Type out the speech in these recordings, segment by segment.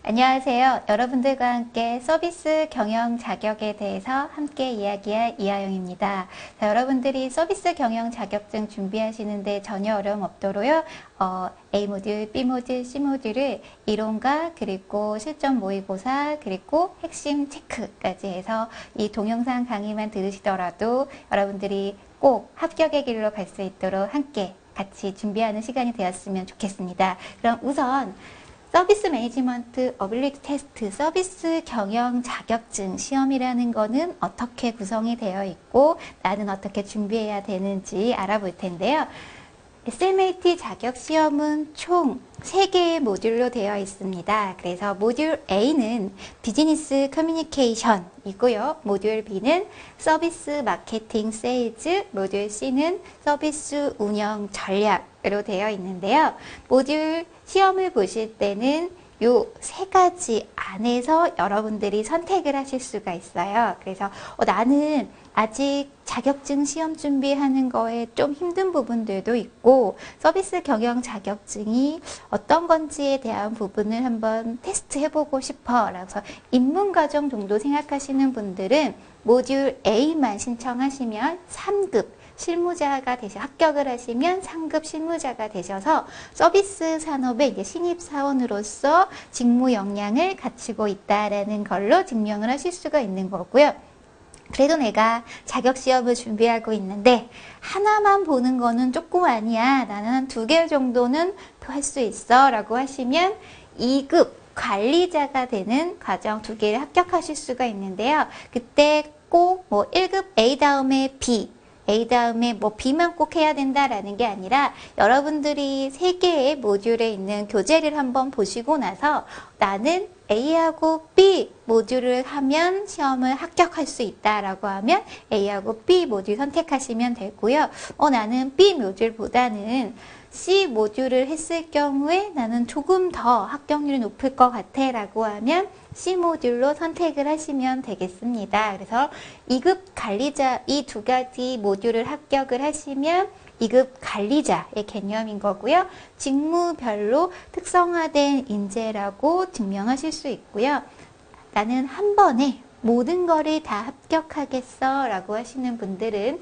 안녕하세요. 여러분들과 함께 서비스 경영 자격에 대해서 함께 이야기할 이하영입니다. 자, 여러분들이 서비스 경영 자격증 준비하시는데 전혀 어려움 없도록요. A 모듈, B 모듈, C 모듈을 이론과 그리고 실전 모의고사 그리고 핵심 체크까지 해서 이 동영상 강의만 들으시더라도 여러분들이 꼭 합격의 길로 갈 수 있도록 함께 같이 준비하는 시간이 되었으면 좋겠습니다. 그럼 우선 서비스 매니지먼트 어빌리티 테스트, 서비스 경영 자격증 시험이라는 거는 어떻게 구성이 되어 있고 나는 어떻게 준비해야 되는지 알아볼 텐데요. SMAT 자격 시험은 총 3개의 모듈로 되어 있습니다. 그래서 모듈 A는 비즈니스 커뮤니케이션이고요. 모듈 B는 서비스 마케팅 세일즈, 모듈 C는 서비스 운영 전략으로 되어 있는데요. 모듈 시험을 보실 때는 요 3가지 안에서 여러분들이 선택을 하실 수가 있어요. 그래서 나는 아직 자격증 시험 준비하는 거에 좀 힘든 부분들도 있고 서비스 경영 자격증이 어떤 건지에 대한 부분을 한번 테스트 해보고 싶어 라서 입문과정 정도 생각하시는 분들은 모듈 A만 신청하시면 3급 실무자가 합격을 하시면 상급 실무자가 되셔서 서비스 산업의 이제 신입사원으로서 직무 역량을 갖추고 있다라는 걸로 증명을 하실 수가 있는 거고요. 그래도 내가 자격시험을 준비하고 있는데 하나만 보는 거는 조금 아니야. 나는 한 2개 정도는 할 수 있어 라고 하시면 2급 관리자가 되는 과정 2개를 합격하실 수가 있는데요. 그때 꼭 1급 A 다음에 B A 다음에 B만 꼭 해야 된다라는 게 아니라 여러분들이 3개의 모듈에 있는 교재를 한번 보시고 나서 나는 A하고 B 모듈을 하면 시험을 합격할 수 있다라고 하면 A하고 B 모듈 선택하시면 되고요. 나는 B 모듈보다는 C 모듈을 했을 경우에 나는 조금 더 합격률이 높을 것 같아 라고 하면 C 모듈로 선택을 하시면 되겠습니다. 그래서 2급 관리자 이 2가지 모듈을 합격을 하시면 2급 관리자의 개념인 거고요. 직무별로 특성화된 인재라고 증명하실 수 있고요. 나는 한 번에 모든 거를 다 합격하겠어 라고 하시는 분들은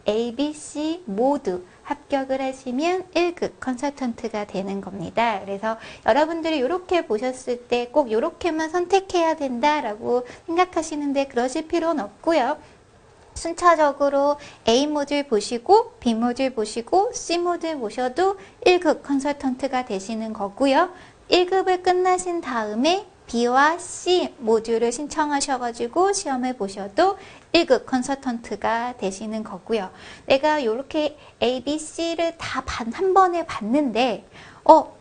A, B, C 모두 합격을 하시면 1급 컨설턴트가 되는 겁니다. 그래서 여러분들이 이렇게 보셨을 때 꼭 이렇게만 선택해야 된다라고 생각하시는데 그러실 필요는 없고요. 순차적으로 A 모듈 보시고 B 모듈 보시고 C 모듈 보셔도 1급 컨설턴트가 되시는 거고요. 1급을 끝나신 다음에 B와 C 모듈을 신청하셔가지고 시험을 보셔도 1급 컨설턴트가 되시는 거고요. 내가 이렇게 A, B, C를 다 한 번에 봤는데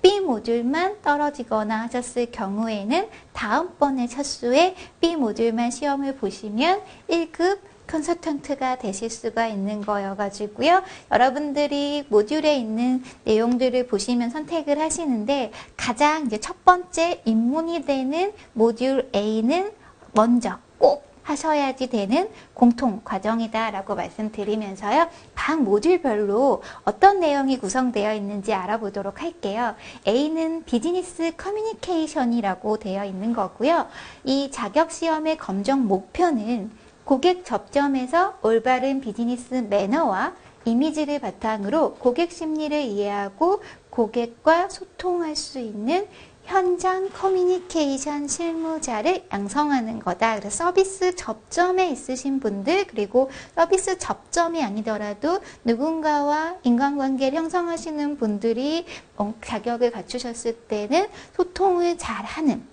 B 모듈만 떨어지거나 하셨을 경우에는 다음번에 차수에 B 모듈만 시험을 보시면 1급 컨설턴트가 되실 수가 있는 거여가지고요. 여러분들이 모듈에 있는 내용들을 보시면 선택을 하시는데 가장 이제 첫 번째 입문이 되는 모듈 A는 먼저 꼭 하셔야지 되는 공통 과정이다라고 말씀드리면서요. 각 모듈별로 어떤 내용이 구성되어 있는지 알아보도록 할게요. A는 비즈니스 커뮤니케이션이라고 되어 있는 거고요. 이 자격시험의 검정 목표는 고객 접점에서 올바른 비즈니스 매너와 이미지를 바탕으로 고객 심리를 이해하고 고객과 소통할 수 있는 현장 커뮤니케이션 실무자를 양성하는 거다. 그래서 서비스 접점에 있으신 분들 그리고 서비스 접점이 아니더라도 누군가와 인간관계를 형성하시는 분들이 자격을 갖추셨을 때는 소통을 잘하는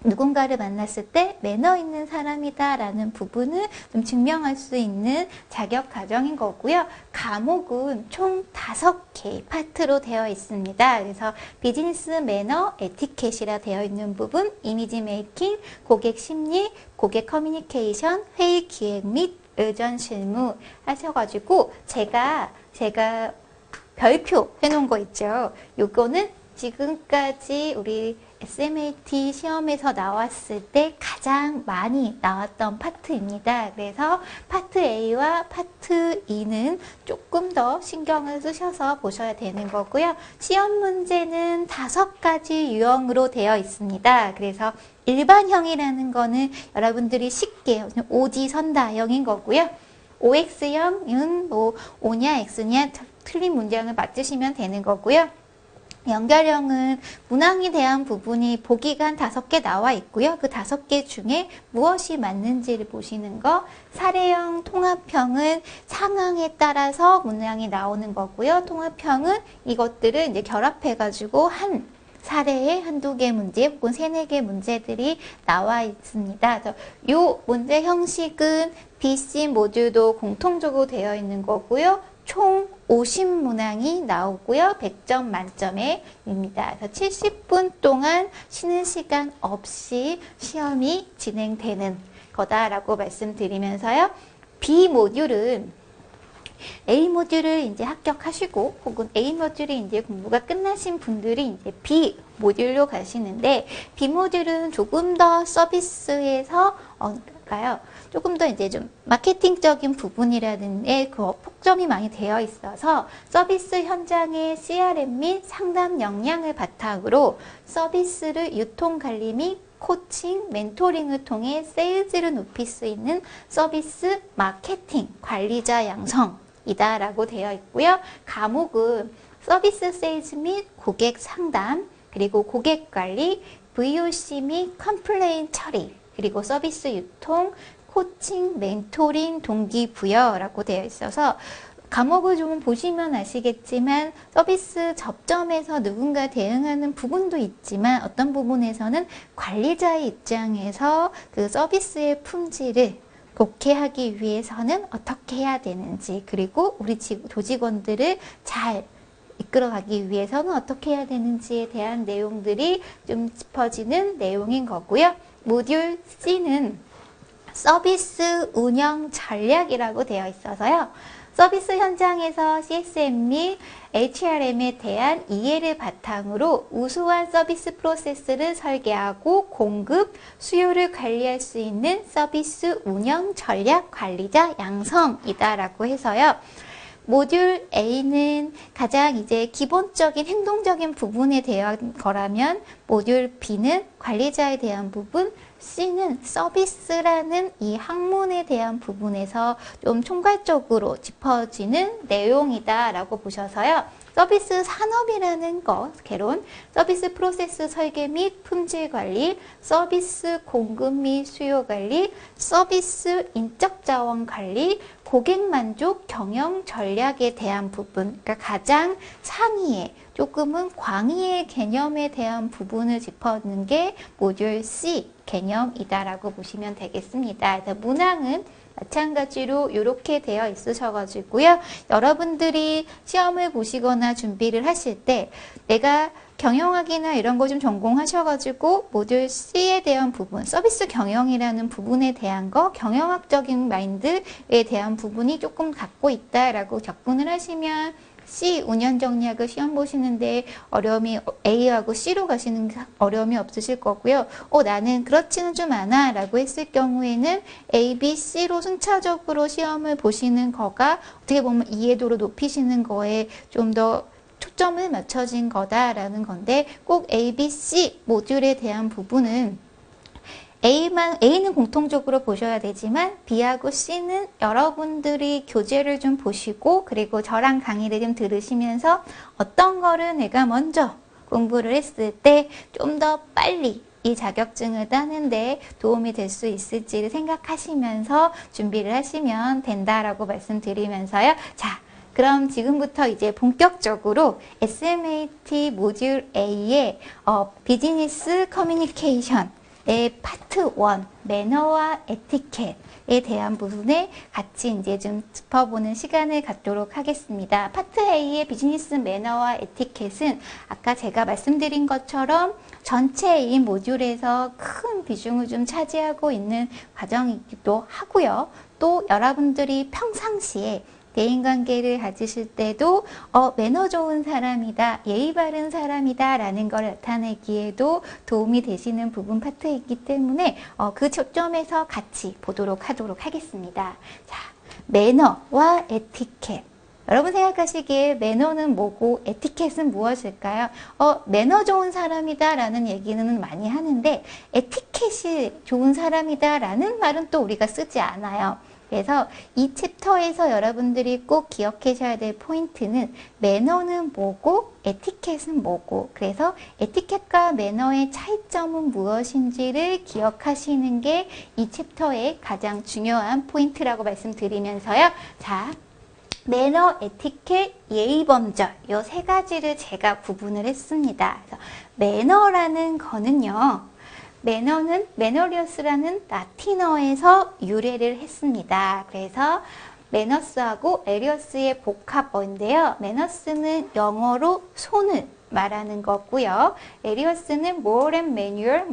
누군가를 만났을 때 매너 있는 사람이다 라는 부분을 좀 증명할 수 있는 자격 과정인 거고요. 과목은 총 5개 파트로 되어 있습니다. 그래서 비즈니스 매너, 에티켓이라 되어 있는 부분, 이미지 메이킹, 고객 심리, 고객 커뮤니케이션, 회의 기획 및 의전 실무 하셔가지고 제가 별표 해놓은 거 있죠. 요거는 지금까지 우리 SMAT 시험에서 나왔을 때 가장 많이 나왔던 파트입니다. 그래서 파트 A와 파트 E는 조금 더 신경을 쓰셔서 보셔야 되는 거고요. 시험 문제는 5가지 유형으로 되어 있습니다. 그래서 일반형이라는 거는 여러분들이 쉽게 오지선다형인 거고요. OX형은 뭐 O냐 X냐 틀린 문장을 맞추시면 되는 거고요. 연결형은 문항에 대한 부분이 보기가 한 5개 나와 있고요. 그 5개 중에 무엇이 맞는지를 보시는 거. 사례형, 통합형은 상황에 따라서 문항이 나오는 거고요. 통합형은 이것들을 이제 결합해가지고 한 사례에 1~2개 문제 혹은 3~4개 문제들이 나와 있습니다. 그래서 이 문제 형식은 BC 모듈도 공통적으로 되어 있는 거고요. 총 50문항이 나오고요. 100점 만점에입니다. 그래서 70분 동안 쉬는 시간 없이 시험이 진행되는 거다라고 말씀드리면서요. B 모듈은 A 모듈을 이제 합격하시고 혹은 A 모듈이 이제 공부가 끝나신 분들이 이제 B 모듈로 가시는데 B 모듈은 조금 더 서비스에서 조금 더 이제 좀 마케팅적인 부분이라든지 그 폭점이 많이 되어 있어서 서비스 현장의 CRM 및 상담 역량을 바탕으로 서비스를 유통 관리 및 코칭, 멘토링을 통해 세일즈를 높일 수 있는 서비스 마케팅 관리자 양성이다 라고 되어 있고요. 과목은 서비스 세일즈 및 고객 상담, 그리고 고객 관리, VOC 및 컴플레인 처리, 그리고 서비스 유통, 코칭, 멘토링, 동기부여라고 되어 있어서 과목을 좀 보시면 아시겠지만 서비스 접점에서 누군가 대응하는 부분도 있지만 어떤 부분에서는 관리자의 입장에서 그 서비스의 품질을 좋게 하기 위해서는 어떻게 해야 되는지, 그리고 우리 조직원들을 잘 이끌어가기 위해서는 어떻게 해야 되는지에 대한 내용들이 좀 짚어지는 내용인 거고요. 모듈 C는 서비스 운영 전략이라고 되어 있어서요. 서비스 현장에서 CSM 및 HRM에 대한 이해를 바탕으로 우수한 서비스 프로세스를 설계하고 공급, 수요를 관리할 수 있는 서비스 운영 전략 관리자 양성이다라고 해서요. 모듈 A는 가장 이제 기본적인 행동적인 부분에 대한 거라면 모듈 B는 관리자에 대한 부분, C는 서비스라는 이 학문에 대한 부분에서 좀 총괄적으로 짚어지는 내용이다 라고 보셔서요. 서비스 산업이라는 것, 개론, 서비스 프로세스 설계 및 품질 관리, 서비스 공급 및 수요 관리, 서비스 인적 자원 관리, 고객 만족 경영 전략에 대한 부분, 그러니까 가장 상위에 조금은 광의의 개념에 대한 부분을 짚어주는 게 모듈 C 개념이다라고 보시면 되겠습니다. 그래서 문항은 마찬가지로 이렇게 되어 있으셔가지고요. 여러분들이 시험을 보시거나 준비를 하실 때 내가 경영학이나 이런 거 좀 전공하셔가지고 모듈 C에 대한 부분, 서비스 경영이라는 부분에 대한 거, 경영학적인 마인드에 대한 부분이 조금 갖고 있다라고 접근을 하시면 C 운영 정리학을 시험 보시는데 어려움이 A하고 C로 가시는 어려움이 없으실 거고요. 나는 그렇지는 좀 않아 라고 했을 경우에는 A, B, C로 순차적으로 시험을 보시는 거가 어떻게 보면 이해도를 높이시는 거에 좀 더 초점을 맞춰진 거다라는 건데 꼭 A, B, C 모듈에 대한 부분은 A는 공통적으로 보셔야 되지만 B하고 C는 여러분들이 교재를 좀 보시고 그리고 저랑 강의를 좀 들으시면서 어떤 거를 내가 먼저 공부를 했을 때 좀 더 빨리 이 자격증을 따는데 도움이 될 수 있을지를 생각하시면서 준비를 하시면 된다라고 말씀드리면서요. 자, 그럼 지금부터 이제 본격적으로 SMAT 모듈 A의 비즈니스 커뮤니케이션 파트 1, 매너와 에티켓에 대한 부분에 같이 이제 좀 짚어보는 시간을 갖도록 하겠습니다. 파트 A의 비즈니스 매너와 에티켓은 아까 제가 말씀드린 것처럼 전체 이 모듈에서 큰 비중을 좀 차지하고 있는 과정이기도 하고요. 또 여러분들이 평상시에 대인관계를 가지실 때도 매너 좋은 사람이다, 예의 바른 사람이다 라는 걸 나타내기에도 도움이 되시는 부분 파트이기 때문에 그 초점에서 같이 보도록 하도록 하겠습니다. 자, 매너와 에티켓. 여러분 생각하시기에 매너는 뭐고 에티켓은 무엇일까요? 매너 좋은 사람이다 라는 얘기는 많이 하는데 에티켓이 좋은 사람이다 라는 말은 또 우리가 쓰지 않아요. 그래서 이 챕터에서 여러분들이 꼭 기억하셔야 될 포인트는 매너는 뭐고 에티켓은 뭐고, 그래서 에티켓과 매너의 차이점은 무엇인지를 기억하시는 게 이 챕터의 가장 중요한 포인트라고 말씀드리면서요. 자, 매너, 에티켓, 예의범절 요 세 가지를 제가 구분을 했습니다. 그래서 매너라는 거는요. 매너는 매너리어스라는 라틴어에서 유래를 했습니다. 그래서 매너스하고 에리어스의 복합어인데요. 매너스는 영어로 손을 말하는 거고요. 에리어스는 more and manual,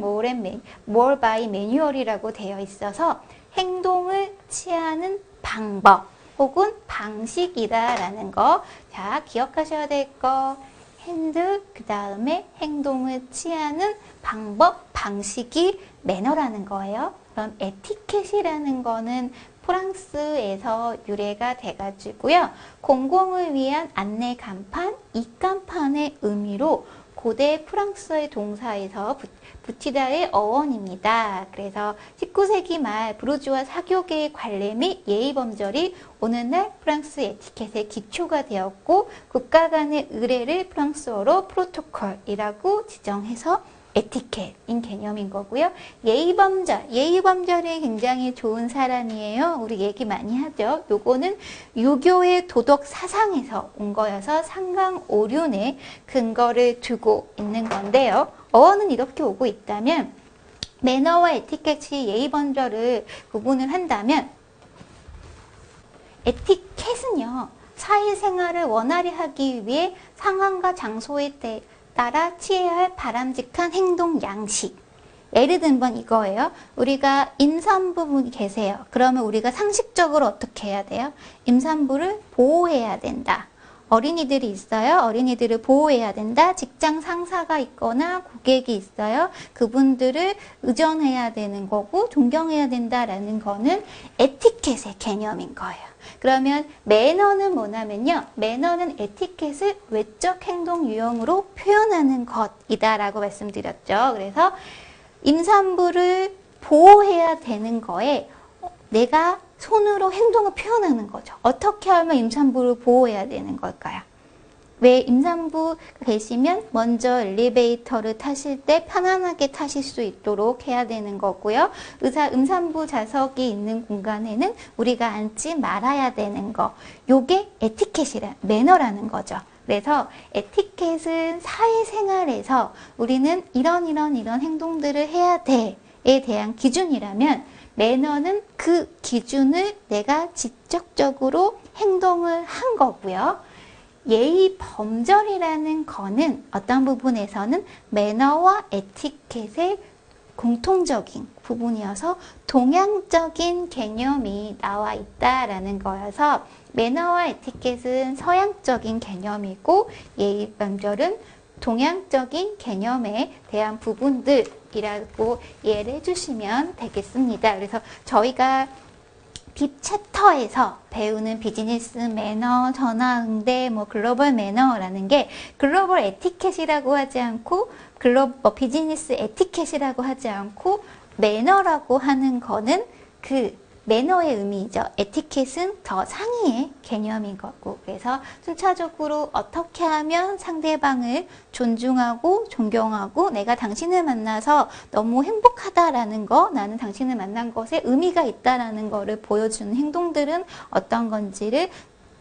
more by manual이라고 되어 있어서 행동을 취하는 방법 혹은 방식이다라는 거. 자, 기억하셔야 될 거. 핸드, 그 다음에 행동을 취하는 방법, 방식이 매너라는 거예요. 그럼 에티켓이라는 거는 프랑스에서 유래가 돼가지고요. 공공을 위한 안내 간판, 입간판의 의미로 고대 프랑스의 동사에서 붙이다의 어원입니다. 그래서 19세기 말 부르주아 사교계의 관례 및 예의범절이 오늘날 프랑스 에티켓의 기초가 되었고 국가 간의 의례를 프랑스어로 프로토콜이라고 지정해서 에티켓인 개념인 거고요. 예의범절이 굉장히 좋은 사람이에요. 우리 얘기 많이 하죠. 요거는 유교의 도덕 사상에서 온 거여서 상강오륜의 근거를 두고 있는 건데요. 어원은 이렇게 오고 있다면 매너와 에티켓이 예의범절을 구분을 한다면 에티켓은요. 사회생활을 원활히 하기 위해 상황과 장소에 따라 취해야 할 바람직한 행동 양식. 예를 들면 이거예요. 우리가 임산부분이 계세요. 그러면 우리가 상식적으로 어떻게 해야 돼요? 임산부를 보호해야 된다. 어린이들이 있어요. 어린이들을 보호해야 된다. 직장 상사가 있거나 고객이 있어요. 그분들을 의존해야 되는 거고 존경해야 된다라는 거는 에티켓의 개념인 거예요. 그러면 매너는 뭐냐면요. 매너는 에티켓을 외적 행동 유형으로 표현하는 것이다라고 말씀드렸죠. 그래서 임산부를 보호해야 되는 거에 내가 손으로 행동을 표현하는 거죠. 어떻게 하면 임산부를 보호해야 되는 걸까요? 왜 임산부 계시면 먼저 엘리베이터를 타실 때 편안하게 타실 수 있도록 해야 되는 거고요. 임산부 좌석이 있는 공간에는 우리가 앉지 말아야 되는 거. 요게 매너라는 거죠. 그래서 에티켓은 사회생활에서 우리는 이런 행동들을 해야 돼에 대한 기준이라면 매너는 그 기준을 내가 직접적으로 행동을 한 거고요. 예의 범절이라는 거는 어떤 부분에서는 매너와 에티켓의 공통적인 부분이어서 동양적인 개념이 나와 있다라는 거여서 매너와 에티켓은 서양적인 개념이고 예의 범절은 동양적인 개념에 대한 부분들이라고 이해를 해주시면 되겠습니다. 그래서 저희가 딥 챕터에서 배우는 비즈니스 매너, 전화응대, 글로벌 매너라는 게 글로벌 에티켓이라고 하지 않고 비즈니스 에티켓이라고 하지 않고 매너라고 하는 거는 그 매너의 의미이죠. 에티켓은 더 상위의 개념인 거고, 그래서 순차적으로 어떻게 하면 상대방을 존중하고 존경하고 내가 당신을 만나서 너무 행복하다라는 거, 나는 당신을 만난 것에 의미가 있다라는 거를 보여주는 행동들은 어떤 건지를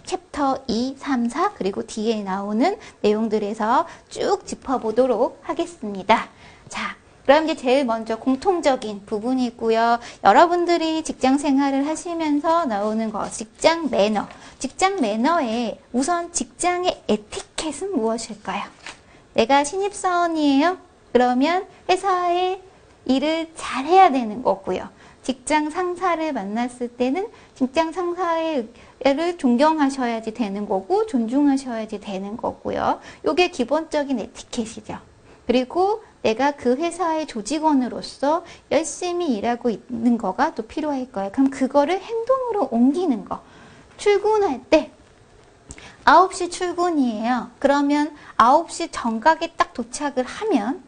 챕터 2, 3, 4 그리고 뒤에 나오는 내용들에서 쭉 짚어보도록 하겠습니다. 자, 그럼 이제 제일 먼저 공통적인 부분이 있고요. 여러분들이 직장 생활을 하시면서 나오는 거, 직장 매너. 직장 매너에 우선 직장의 에티켓은 무엇일까요? 내가 신입사원이에요? 그러면 회사의 일을 잘해야 되는 거고요. 직장 상사를 만났을 때는 직장 상사를 존경하셔야지 되는 거고 존중하셔야지 되는 거고요. 이게 기본적인 에티켓이죠. 그리고 내가 그 회사의 조직원으로서 열심히 일하고 있는 거가 또 필요할 거예요. 그럼 그거를 행동으로 옮기는 거. 출근할 때 9시 출근이에요. 그러면 9시 정각에 딱 도착을 하면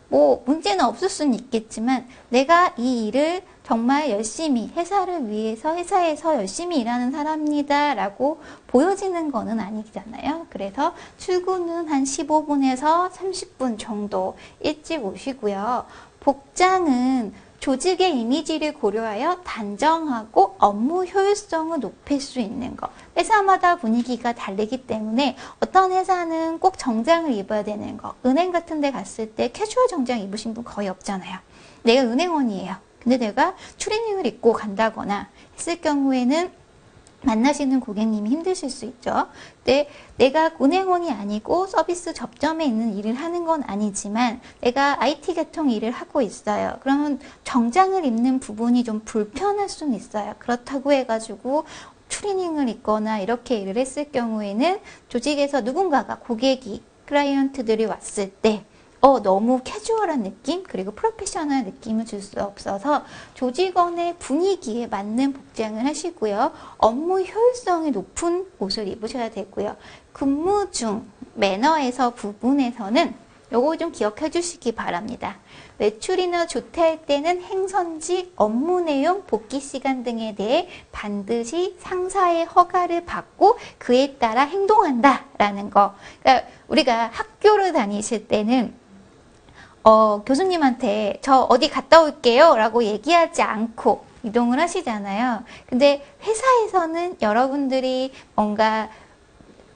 뭐 문제는 없을 수는 있겠지만 내가 이 일을 정말 열심히 회사를 위해서 회사에서 열심히 일하는 사람입니다 라고 보여지는 거는 아니잖아요. 그래서 출근은 한 15분에서 30분 정도 일찍 오시고요. 복장은 조직의 이미지를 고려하여 단정하고 업무 효율성을 높일 수 있는 거. 회사마다 분위기가 다르기 때문에 어떤 회사는 꼭 정장을 입어야 되는 거. 은행 같은 데 갔을 때 캐주얼 정장 입으신 분 거의 없잖아요. 내가 은행원이에요. 근데 내가 추리닝을 입고 간다거나 했을 경우에는 만나시는 고객님이 힘드실 수 있죠. 근데 내가 은행원이 아니고 서비스 접점에 있는 일을 하는 건 아니지만 내가 IT 계통 일을 하고 있어요. 그러면 정장을 입는 부분이 좀 불편할 수는 있어요. 그렇다고 해가지고 추리닝을 입거나 이렇게 일을 했을 경우에는 조직에서 누군가가 고객이 클라이언트들이 왔을 때 너무 캐주얼한 느낌 그리고 프로페셔널한 느낌을 줄 수 없어서 조직원의 분위기에 맞는 복장을 하시고요. 업무 효율성이 높은 옷을 입으셔야 되고요. 근무 중 매너에서 부분에서는 요거 좀 기억해 주시기 바랍니다. 외출이나 조퇴할 때는 행선지, 업무 내용, 복귀 시간 등에 대해 반드시 상사의 허가를 받고 그에 따라 행동한다라는 거. 그러니까 우리가 학교를 다니실 때는 교수님한테 저 어디 갔다 올게요 라고 얘기하지 않고 이동을 하시잖아요. 근데 회사에서는 여러분들이 뭔가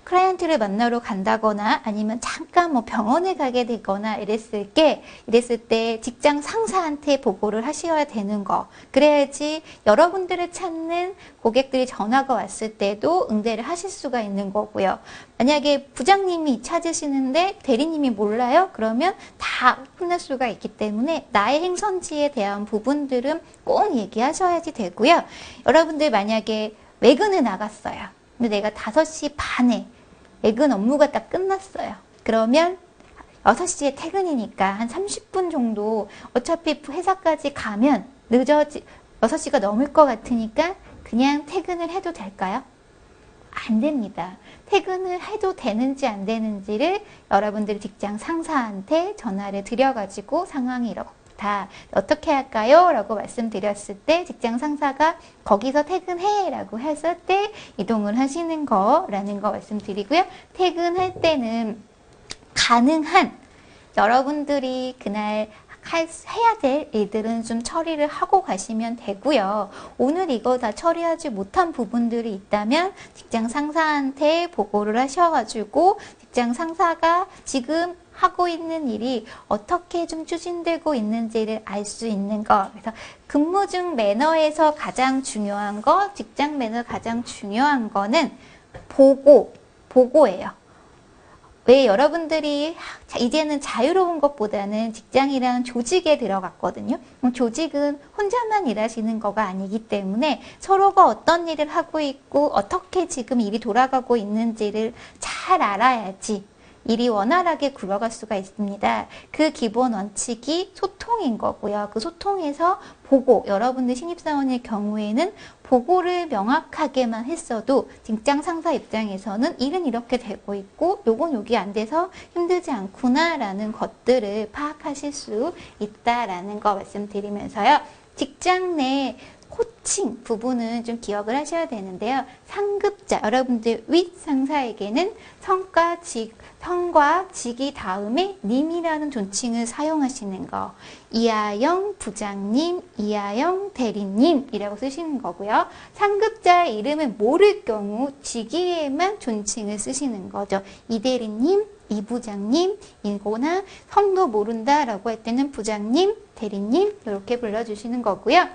클라이언트를 만나러 간다거나 아니면 잠깐 뭐 병원에 가게 되거나 이랬을 때 직장 상사한테 보고를 하셔야 되는 거. 그래야지 여러분들을 찾는 고객들이 전화가 왔을 때도 응대를 하실 수가 있는 거고요. 만약에 부장님이 찾으시는데 대리님이 몰라요? 그러면 다 혼날 수가 있기 때문에 나의 행선지에 대한 부분들은 꼭 얘기하셔야지 되고요. 여러분들 만약에 외근을 나갔어요. 근데 내가 5시 반에 외근 업무가 딱 끝났어요. 그러면 6시에 퇴근이니까 한 30분 정도 어차피 회사까지 가면 6시가 넘을 것 같으니까 그냥 퇴근을 해도 될까요? 안 됩니다. 퇴근을 해도 되는지 안 되는지를 여러분들 직장 상사한테 전화를 드려가지고 상황이 이렇다. 어떻게 할까요? 라고 말씀드렸을 때 직장 상사가 거기서 퇴근해 라고 했을 때 이동을 하시는 거라는 거 말씀드리고요. 퇴근할 때는 가능한 여러분들이 그날 해야 될 일들은 좀 처리를 하고 가시면 되고요. 오늘 이거 다 처리하지 못한 부분들이 있다면 직장 상사한테 보고를 하셔가지고 직장 상사가 지금 하고 있는 일이 어떻게 좀 추진되고 있는지를 알 수 있는 거. 그래서 근무 중 매너에서 가장 중요한 거, 직장 매너 가장 중요한 거는 보고예요. 왜 여러분들이 이제는 자유로운 것보다는 직장이라는 조직에 들어갔거든요. 조직은 혼자만 일하시는 거가 아니기 때문에 서로가 어떤 일을 하고 있고 어떻게 지금 일이 돌아가고 있는지를 잘 알아야지 일이 원활하게 굴러갈 수가 있습니다. 그 기본 원칙이 소통인 거고요. 그 소통에서 보고, 여러분들 신입사원의 경우에는 보고를 명확하게만 했어도 직장 상사 입장에서는 일은 이렇게 되고 있고 요건 여기 안 돼서 힘들지 않구나 라는 것들을 파악하실 수 있다라는 거 말씀드리면서요. 직장 내 코칭 부분은 좀 기억을 하셔야 되는데요. 상급자, 여러분들 윗 상사에게는 성과 직이 다음에 님이라는 존칭을 사용하시는 거. 이하영 부장님, 이하영 대리님이라고 쓰시는 거고요. 상급자의 이름을 모를 경우 직위에만 존칭을 쓰시는 거죠. 이 대리님, 이 부장님, 이거나 성도 모른다라고 할 때는 부장님, 대리님 이렇게 불러주시는 거고요.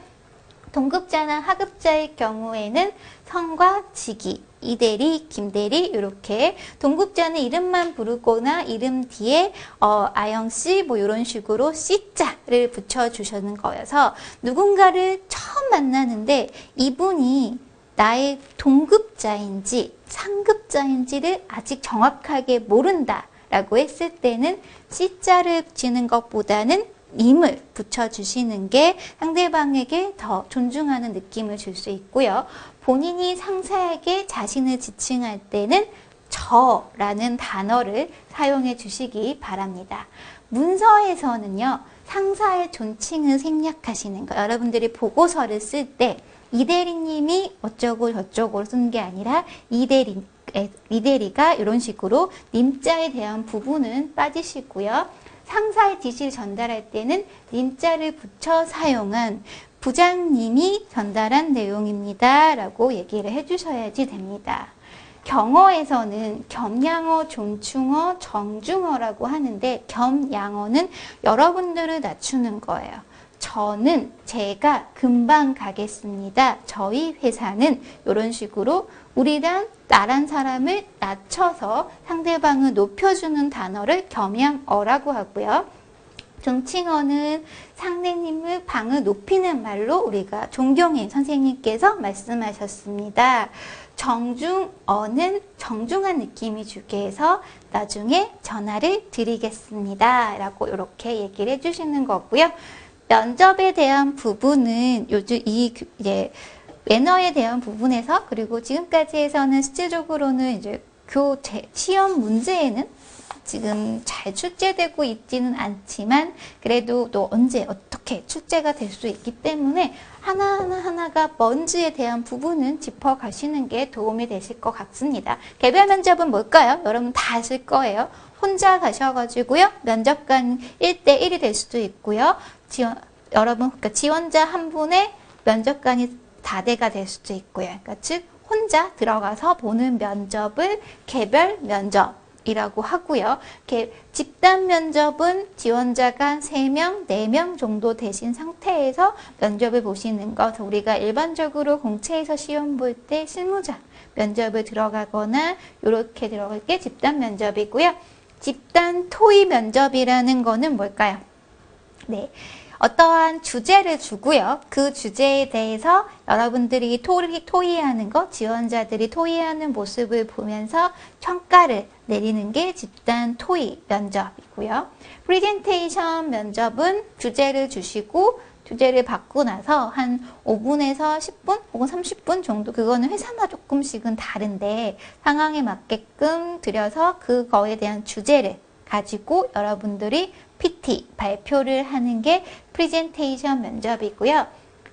동급자나 하급자의 경우에는 성과 직위, 이대리, 김대리 이렇게 동급자는 이름만 부르거나 이름 뒤에 아영씨 뭐 이런 식으로 씨자를 붙여주시는 거여서 누군가를 처음 만나는데 이분이 나의 동급자인지 상급자인지를 아직 정확하게 모른다 라고 했을 때는 씨자를 붙이는 것보다는 님을 붙여주시는 게 상대방에게 더 존중하는 느낌을 줄 수 있고요. 본인이 상사에게 자신을 지칭할 때는 저라는 단어를 사용해 주시기 바랍니다. 문서에서는요, 상사의 존칭을 생략하시는 거. 여러분들이 보고서를 쓸 때 이대리님이 어쩌고 저쩌고 쓴 게 아니라 이대리가 이런 식으로 님자에 대한 부분은 빠지시고요. 상사의 지시를 전달할 때는 님자를 붙여 사용한 부장님이 전달한 내용입니다. 라고 얘기를 해주셔야지 됩니다. 경어에서는 겸양어, 존충어, 정중어라고 하는데 겸양어는 여러분들을 낮추는 거예요. 저는 제가 금방 가겠습니다. 저희 회사는 이런 식으로 나란 사람을 낮춰서 상대방을 높여주는 단어를 겸양어라고 하고요. 존칭어는 상대님을 방을 높이는 말로 우리가 존경해 선생님께서 말씀하셨습니다. 정중어는 정중한 느낌이 주게 해서 나중에 전화를 드리겠습니다. 라고 이렇게 얘기를 해주시는 거고요. 면접에 대한 부분은 요즘 이제 매너에 대한 부분에서 그리고 지금까지에서는 실질적으로는 이제 시험 문제에는 지금 잘 출제되고 있지는 않지만 그래도 또 언제 어떻게 출제가 될 수 있기 때문에 하나가 뭔지에 대한 부분은 짚어가시는 게 도움이 되실 것 같습니다. 개별 면접은 뭘까요? 여러분 다 아실 거예요. 혼자 가셔가지고요. 면접관 1대1이 될 수도 있고요. 그러니까 지원자 한 분의 면접관이 다대가 될 수도 있고요. 그러니까 즉 혼자 들어가서 보는 면접을 개별 면접이라고 하고요. 집단 면접은 지원자가 3명, 4명 정도 되신 상태에서 면접을 보시는 것. 우리가 일반적으로 공채에서 시험 볼 때 실무자 면접을 들어가거나 이렇게 들어갈 게 집단 면접이고요. 집단 토의 면접이라는 거는 뭘까요? 네. 어떠한 주제를 주고요. 그 주제에 대해서 여러분들이 토의하는 것, 지원자들이 토의하는 모습을 보면서 평가를 내리는 게 집단 토의 면접이고요. 프레젠테이션 면접은 주제를 주시고 주제를 받고 나서 한 5분에서 10분 혹은 30분 정도, 그거는 회사마다 조금씩은 다른데 상황에 맞게끔 들여서 그거에 대한 주제를 가지고 여러분들이 PT 발표를 하는 게 프레젠테이션 면접이고요.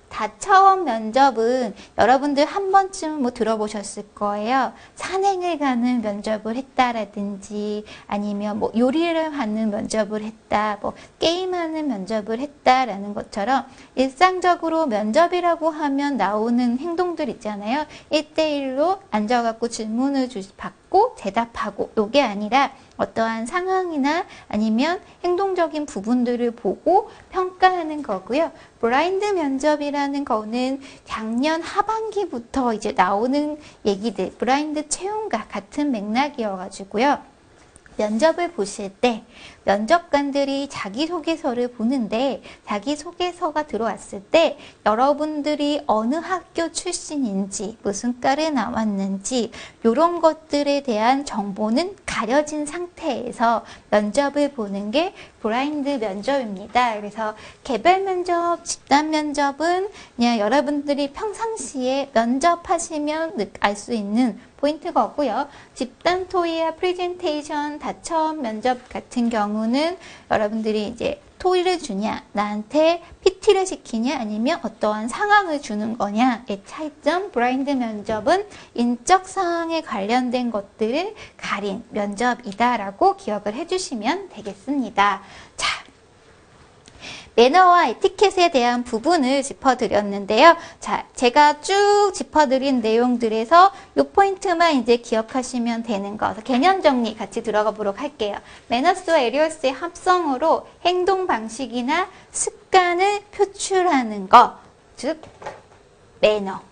다차원 면접은 여러분들 한 번쯤 뭐 들어보셨을 거예요. 산행을 가는 면접을 했다라든지 아니면 뭐 요리를 하는 면접을 했다, 뭐 게임하는 면접을 했다라는 것처럼 일상적으로 면접이라고 하면 나오는 행동들 있잖아요. 1대1로 앉아갖고 질문을 받고 대답하고, 요게 아니라 어떠한 상황이나 아니면 행동적인 부분들을 보고 평가하는 거고요. 블라인드 면접이라는 거는 작년 하반기부터 이제 나오는 얘기들, 블라인드 채용과 같은 맥락이어가지고요. 면접을 보실 때 면접관들이 자기소개서를 보는데 자기소개서가 들어왔을 때 여러분들이 어느 학교 출신인지, 무슨 과를 나왔는지 이런 것들에 대한 정보는 가려진 상태에서 면접을 보는 게 블라인드 면접입니다. 그래서 개별 면접, 집단 면접은 그냥 여러분들이 평상시에 면접하시면 알 수 있는 포인트가 고요. 집단 토의와 프레젠테이션, 다처음 면접 같은 경우는 여러분들이 이제 토의를 주냐, 나한테 PT를 시키냐, 아니면 어떠한 상황을 주는 거냐의 차이점. 블라인드 면접은 인적 사항에 관련된 것들을 가린 면접이다라고 기억을 해주시면 되겠습니다. 자, 매너와 에티켓에 대한 부분을 짚어드렸는데요. 자, 제가 쭉 짚어드린 내용들에서 이 포인트만 이제 기억하시면 되는 거. 개념 정리 같이 들어가 보도록 할게요. 매너스와 에리어스의 합성어로 행동 방식이나 습관을 표출하는 것, 즉 매너.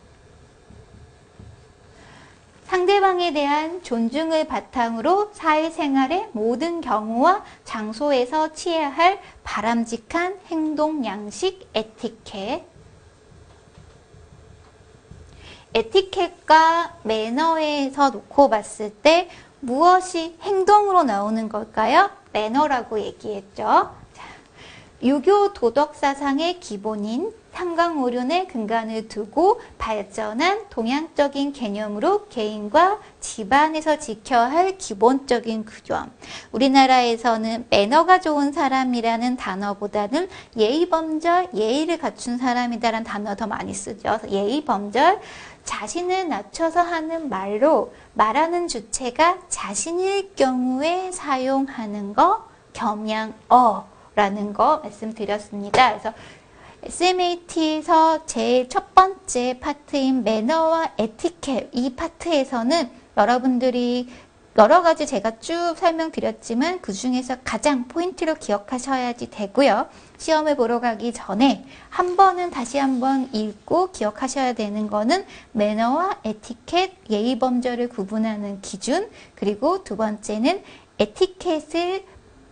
상대방에 대한 존중을 바탕으로 사회생활의 모든 경우와 장소에서 취해야 할 바람직한 행동 양식 에티켓. 에티켓과 매너에서 놓고 봤을 때 무엇이 행동으로 나오는 걸까요? 매너라고 얘기했죠. 자, 유교 도덕 사상의 기본인 상강오륜의 근간을 두고 발전한 동양적인 개념으로 개인과 집안에서 지켜야 할 기본적인 규범. 우리나라에서는 매너가 좋은 사람이라는 단어보다는 예의범절, 예의를 갖춘 사람이다라는 단어 더 많이 쓰죠. 예의범절, 자신을 낮춰서 하는 말로 말하는 주체가 자신일 경우에 사용하는 거, 겸양어라는 거 말씀드렸습니다. 그래서 SMAT에서 제일 첫 번째 파트인 매너와 에티켓, 이 파트에서는 여러분들이 여러 가지 제가 쭉 설명드렸지만 그 중에서 가장 포인트로 기억하셔야지 되고요. 시험을 보러 가기 전에 한 번은 다시 한번 읽고 기억하셔야 되는 거는 매너와 에티켓, 예의범절을 구분하는 기준, 그리고 두 번째는 에티켓을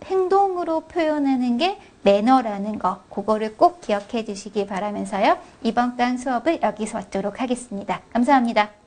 행동으로 표현하는 게 매너라는 거, 그거를 꼭 기억해 주시기 바라면서요. 이번 강 수업을 여기서 마치도록 하겠습니다. 감사합니다.